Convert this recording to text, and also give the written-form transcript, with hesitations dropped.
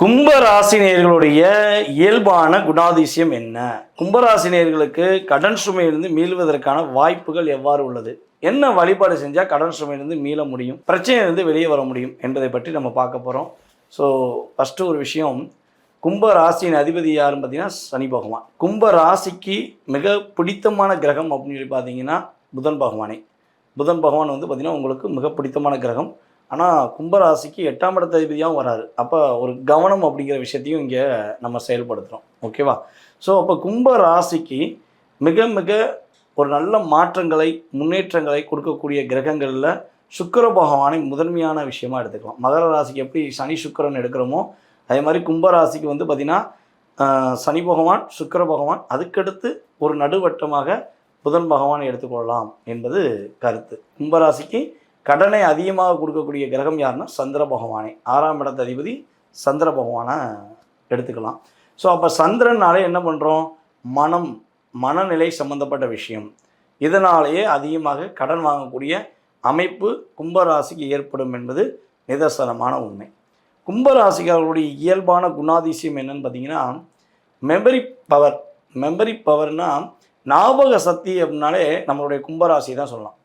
கும்பராசினியர்களுடைய இயல்பான குணாதிசயம் என்ன? கும்பராசினியர்களுக்கு கடன் சுமையிலிருந்து மீள்வதற்கான வாய்ப்புகள் எவ்வாறு உள்ளது? என்ன வழிபாடு செஞ்சால் கடன் சுமையிலிருந்து மீள முடியும், பிரச்சனையிலிருந்து வெளியே வர முடியும் என்பதை பற்றி நம்ம பார்க்க போகிறோம். ஸோ ஃபஸ்ட்டு ஒரு விஷயம், கும்ப ராசியின் அதிபதி யாருன்னு பார்த்தீங்கன்னா சனி பகவான். கும்ப ராசிக்கு மிக பிடித்தமான கிரகம் அப்படின்னு சொல்லி பார்த்தீங்கன்னா புதன் பகவானே. புதன் பகவான் வந்து பார்த்திங்கன்னா உங்களுக்கு மிக பிடித்தமான கிரகம். ஆனால் கும்பராசிக்கு 8ஆம் இடத்த அதிபதியாகவும் வராது. அப்போ ஒரு கவனம் அப்படிங்கிற விஷயத்தையும் இங்கே நம்ம செயல்படுத்துகிறோம். ஓகேவா? ஸோ அப்போ கும்ப ராசிக்கு மிக மிக ஒரு நல்ல மாற்றங்களை முன்னேற்றங்களை கொடுக்கக்கூடிய கிரகங்களில் சுக்கிர பகவானை முதன்மையான விஷயமாக எடுத்துக்கலாம். மகர ராசிக்கு எப்படி சனி சுக்கிரன் எடுக்கிறோமோ அதே மாதிரி கும்பராசிக்கு வந்து பார்த்திங்கன்னா சனி பகவான் சுக்கிர பகவான், அதுக்கடுத்து ஒரு நடுவட்டமாக புதன் பகவானை எடுத்துக்கொள்ளலாம் என்பது கருத்து. கும்பராசிக்கு கடனை அதிகமாக கொடுக்கக்கூடிய கிரகம் யாருன்னா சந்திர பகவானே. 6ஆம் இடத்த அதிபதி சந்திர பகவானை எடுத்துக்கலாம். ஸோ அப்போ சந்திரனாலே என்ன பண்ணுறோம், மனநிலை சம்பந்தப்பட்ட விஷயம், இதனாலேயே அதிகமாக கடன் வாங்கக்கூடிய அமைப்பு கும்பராசிக்கு ஏற்படும் என்பது நிதர்சனமான உண்மை. கும்பராசிக்காரர்களுடைய இயல்பான குணாதிசயம் என்னன்னு பார்த்தீங்கன்னா மெமரி பவர்னால் ஞாபக சக்தி அப்படின்னாலே நம்மளுடைய கும்பராசி தான் சொல்லலாம்.